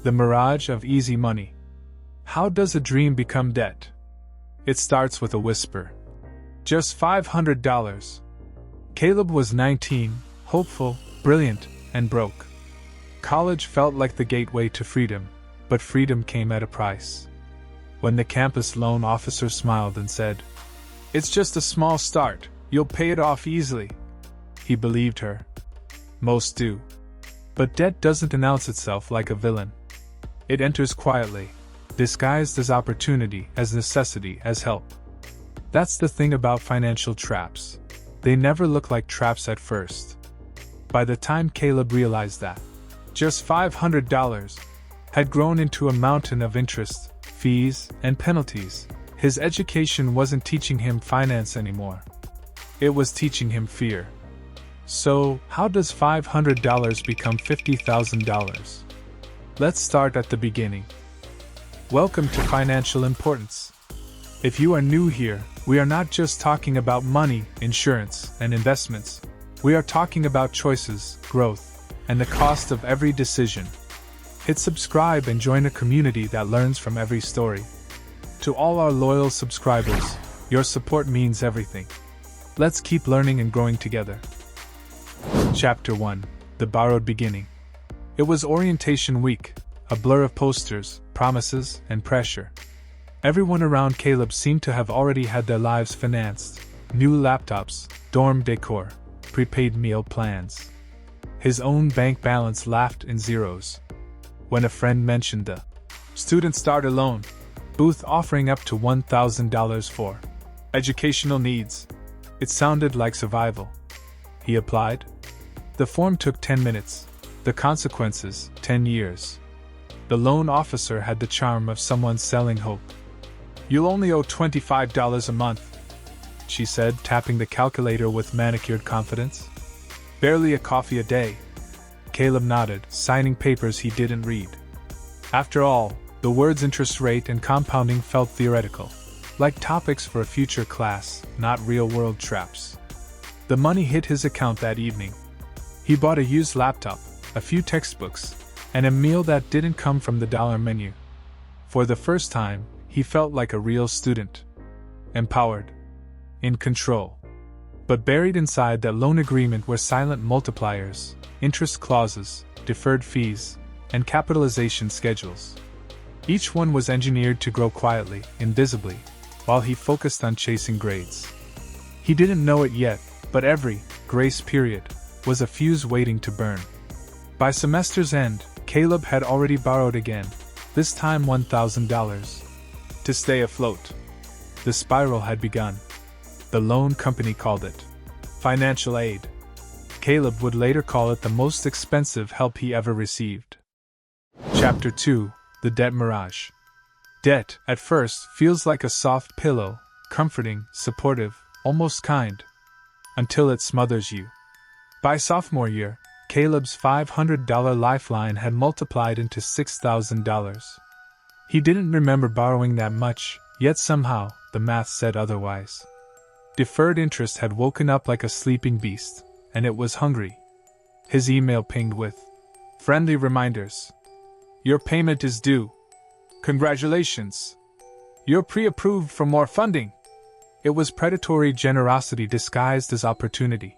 The mirage of easy money. How does a dream become debt? It starts with a whisper. Just $500. Caleb was 19, hopeful, brilliant, and broke. College felt like the gateway to freedom, but freedom came at a price. When the campus loan officer smiled and said, "It's just a small start, you'll pay it off easily," he believed her. Most do. But debt doesn't announce itself like a villain. It enters quietly, disguised as opportunity, as necessity, as help. That's the thing about financial traps. They never look like traps at first. By the time Caleb realized that, just $500 had grown into a mountain of interest, fees, and penalties. His education wasn't teaching him finance anymore. It was teaching him fear. So, how does $500 become $50,000? Let's start at the beginning. Welcome to Financial Importance. If you are new here, we are not just talking about money, insurance, and investments. We are talking about choices, growth, and the cost of every decision. Hit subscribe and join a community that learns from every story. To all our loyal subscribers, your support means everything. Let's keep learning and growing together. Chapter 1: The Borrowed Beginning. It was orientation week, a blur of posters, promises, and pressure. Everyone around Caleb seemed to have already had their lives financed: new laptops, dorm decor, prepaid meal plans. His own bank balance laughed in zeros. When a friend mentioned the student starter loan booth offering up to $1,000 for educational needs, it sounded like survival. He applied. The form took 10 minutes. The consequences, 10 years. The loan officer had the charm of someone selling hope. "You'll only owe $25 a month," she said, tapping the calculator with manicured confidence. "Barely a coffee a day." Caleb nodded, signing papers he didn't read. After all, the words interest rate and compounding felt theoretical, like topics for a future class, not real-world traps. The money hit his account that evening. He bought a used laptop, a few textbooks, and a meal that didn't come from the dollar menu. For the first time, he felt like a real student. Empowered. In control. But buried inside that loan agreement were silent multipliers, interest clauses, deferred fees, and capitalization schedules. Each one was engineered to grow quietly, invisibly, while he focused on chasing grades. He didn't know it yet, but every grace period was a fuse waiting to burn. By semester's end, Caleb had already borrowed again, this time $1,000. To stay afloat. The spiral had begun. The loan company called it financial aid. Caleb would later call it the most expensive help he ever received. Chapter 2: The Debt Mirage. Debt, at first, feels like a soft pillow, comforting, supportive, almost kind, until it smothers you. By sophomore year, Caleb's $500 lifeline had multiplied into $6,000. He didn't remember borrowing that much, yet somehow, the math said otherwise. Deferred interest had woken up like a sleeping beast, and it was hungry. His email pinged with friendly reminders. "Your payment is due. Congratulations. You're pre-approved for more funding." It was predatory generosity disguised as opportunity.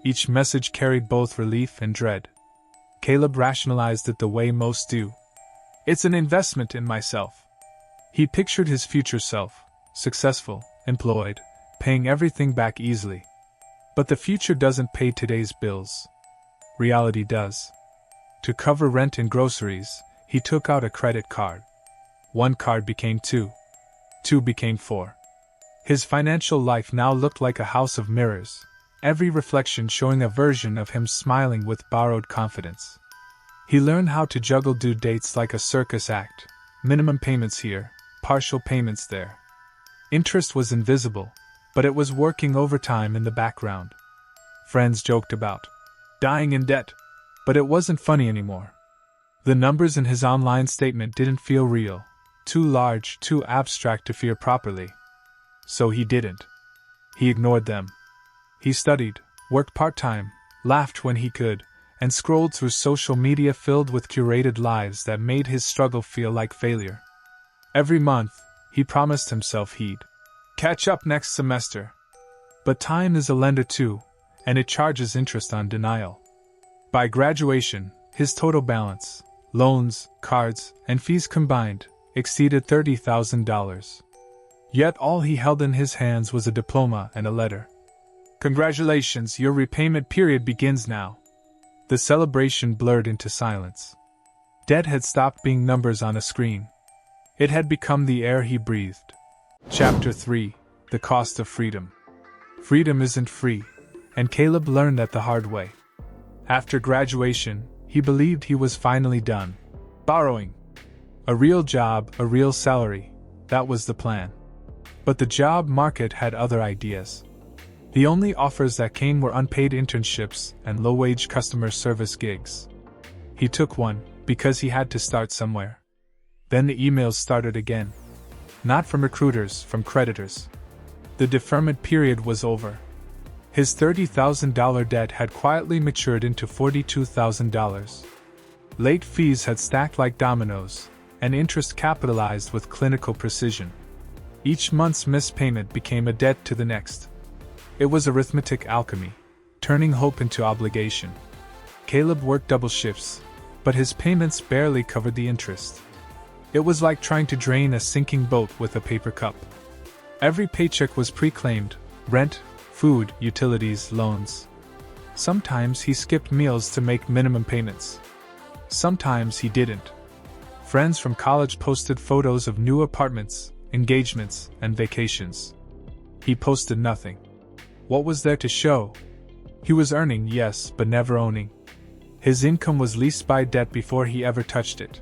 Each message carried both relief and dread. Caleb rationalized it the way most do. "It's an investment in myself." He pictured his future self, successful, employed, paying everything back easily. But the future doesn't pay today's bills. Reality does. To cover rent and groceries, he took out a credit card. One card became two. Two became four. His financial life now looked like a house of mirrors, every reflection showing a version of him smiling with borrowed confidence. He learned how to juggle due dates like a circus act, minimum payments here, partial payments there. Interest was invisible, but it was working overtime in the background. Friends joked about dying in debt, but it wasn't funny anymore. The numbers in his online statement didn't feel real, too large, too abstract to fear properly. So he didn't. He ignored them. He studied, worked part-time, laughed when he could, and scrolled through social media filled with curated lives that made his struggle feel like failure. Every month, he promised himself he'd catch up next semester. But time is a lender too, and it charges interest on denial. By graduation, his total balance, loans, cards, and fees combined, exceeded $30,000. Yet all he held in his hands was a diploma and a letter. "Congratulations, your repayment period begins now." The celebration blurred into silence. Debt had stopped being numbers on a screen. It had become the air he breathed. Chapter 3: The Cost of Freedom. Freedom isn't free, and Caleb learned that the hard way. After graduation, he believed he was finally done borrowing. A real job, a real salary, that was the plan. But the job market had other ideas. The only offers that came were unpaid internships and low-wage customer service gigs. He took one, because he had to start somewhere. Then the emails started again. Not from recruiters, from creditors. The deferment period was over. His $30,000 debt had quietly matured into $42,000. Late fees had stacked like dominoes, and interest capitalized with clinical precision. Each month's missed payment became a debt to the next. It was arithmetic alchemy, turning hope into obligation. Caleb worked double shifts, but his payments barely covered the interest. It was like trying to drain a sinking boat with a paper cup. Every paycheck was pre-claimed: rent, food, utilities, loans. Sometimes he skipped meals to make minimum payments. Sometimes he didn't. Friends from college posted photos of new apartments, engagements, and vacations. He posted nothing. What was there to show? He was earning, yes, but never owning. His income was leased by debt before he ever touched it.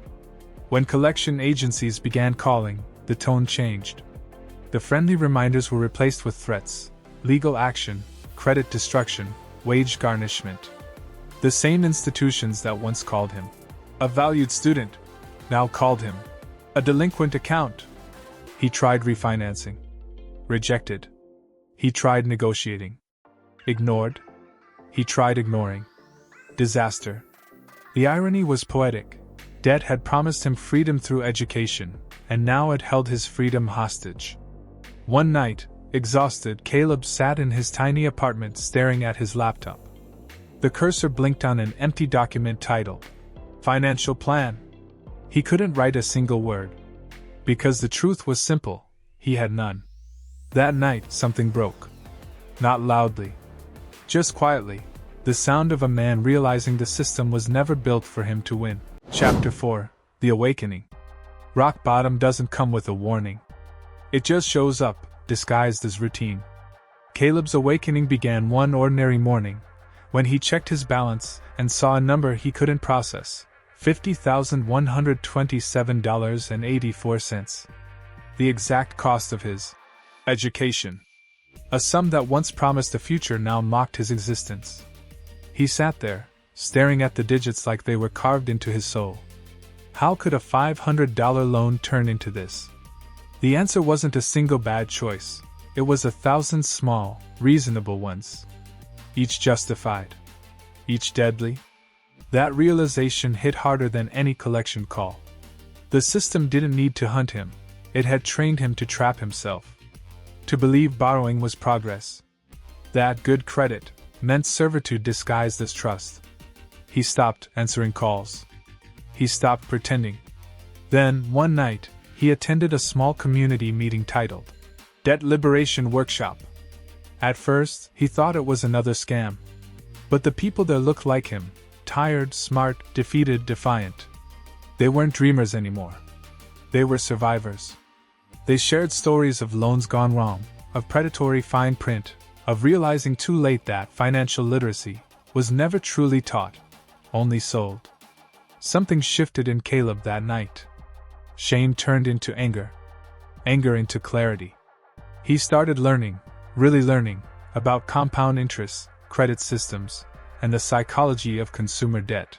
When collection agencies began calling, the tone changed. The friendly reminders were replaced with threats: legal action, credit destruction, wage garnishment. The same institutions that once called him a valued student now called him a delinquent account. He tried refinancing. Rejected. He tried negotiating. Ignored. He tried ignoring. Disaster. The irony was poetic. Debt had promised him freedom through education, and now it held his freedom hostage. One night, exhausted, Caleb sat in his tiny apartment staring at his laptop. The cursor blinked on an empty document titled Financial Plan. He couldn't write a single word. Because the truth was simple, he had none. That night, something broke. Not loudly. Just quietly, the sound of a man realizing the system was never built for him to win. Chapter 4: The Awakening. Rock bottom doesn't come with a warning. It just shows up, disguised as routine. Caleb's awakening began one ordinary morning, when he checked his balance and saw a number he couldn't process: $50,127.84. The exact cost of his education. A sum that once promised a future now mocked his existence. He sat there, staring at the digits like they were carved into his soul. How could a $500 loan turn into this? The answer wasn't a single bad choice. It was 1,000 small, reasonable ones. Each justified. Each deadly. That realization hit harder than any collection call. The system didn't need to hunt him. It had trained him to trap himself. To believe borrowing was progress. That good credit meant servitude disguised as trust. He stopped answering calls. He stopped pretending. Then, one night, he attended a small community meeting titled Debt Liberation Workshop. At first, he thought it was another scam. But the people there looked like him: tired, smart, defeated, defiant. They weren't dreamers anymore. They were survivors. They shared stories of loans gone wrong, of predatory fine print, of realizing too late that financial literacy was never truly taught, only sold. Something shifted in Caleb that night. Shame turned into anger. Anger into clarity. He started learning, really learning, about compound interest, credit systems, and the psychology of consumer debt.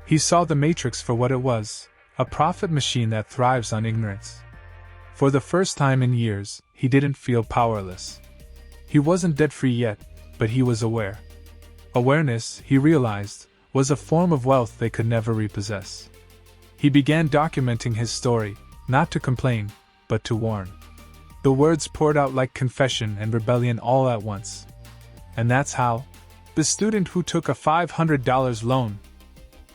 He saw the matrix for what it was: a profit machine that thrives on ignorance. For the first time in years, he didn't feel powerless. He wasn't debt-free yet, but he was aware. Awareness, he realized, was a form of wealth they could never repossess. He began documenting his story, not to complain, but to warn. The words poured out like confession and rebellion all at once. And that's how the student who took a $500 loan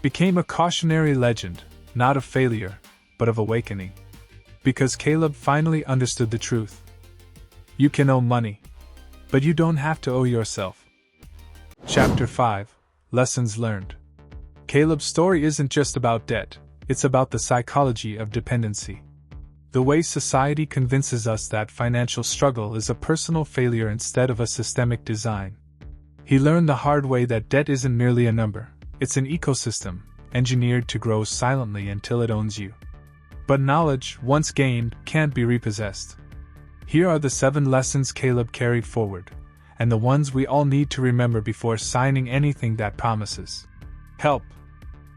became a cautionary legend, not of failure, but of awakening. Because Caleb finally understood the truth. You can owe money, but you don't have to owe yourself. Chapter 5: Lessons Learned. Caleb's story isn't just about debt, it's about the psychology of dependency. The way society convinces us that financial struggle is a personal failure instead of a systemic design. He learned the hard way that debt isn't merely a number, it's an ecosystem, engineered to grow silently until it owns you. But knowledge, once gained, can't be repossessed. Here are the 7 lessons Caleb carried forward, and the ones we all need to remember before signing anything that promises help.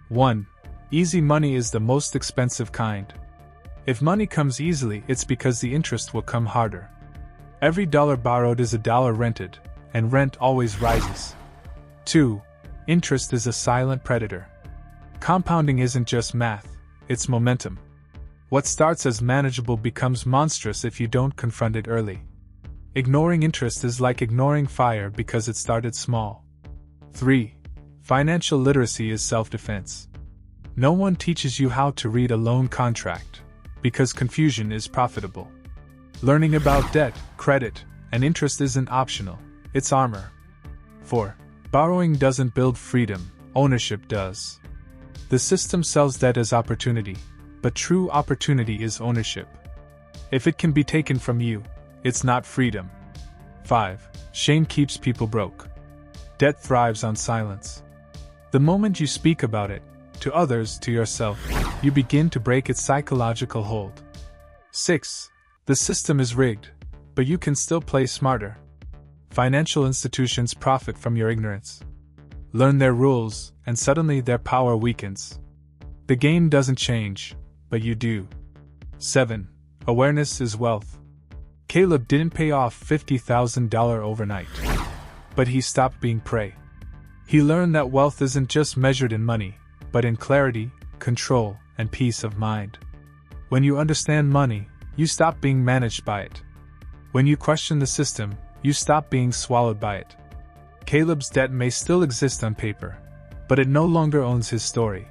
1. Easy money is the most expensive kind. If money comes easily, it's because the interest will come harder. Every dollar borrowed is a dollar rented, and rent always rises. 2. Interest is a silent predator. Compounding isn't just math, it's momentum. What starts as manageable becomes monstrous if you don't confront it early. Ignoring interest is like ignoring fire because it started small. 3. Financial literacy is self-defense. No one teaches you how to read a loan contract, because confusion is profitable. Learning about debt, credit, and interest isn't optional, it's armor. 4. Borrowing doesn't build freedom, ownership does. The system sells debt as opportunity, but true opportunity is ownership. If it can be taken from you, it's not freedom. 5. Shame keeps people broke. Debt thrives on silence. The moment you speak about it, to others, to yourself, you begin to break its psychological hold. 6. The system is rigged, but you can still play smarter. Financial institutions profit from your ignorance. Learn their rules, and suddenly their power weakens. The game doesn't change, but you do. 7. Awareness is wealth. Caleb didn't pay off $50,000 overnight, but he stopped being prey. He learned that wealth isn't just measured in money, but in clarity, control, and peace of mind. When you understand money, you stop being managed by it. When you question the system, you stop being swallowed by it. Caleb's debt may still exist on paper, but it no longer owns his story,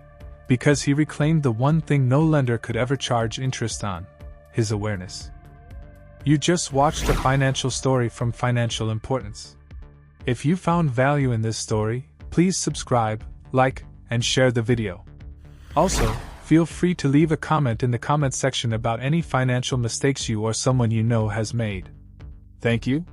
because he reclaimed the one thing no lender could ever charge interest on: his awareness. You just watched a financial story from Financial Importance. If you found value in this story, please subscribe, like, and share the video. Also, feel free to leave a comment in the comment section about any financial mistakes you or someone you know has made. Thank you.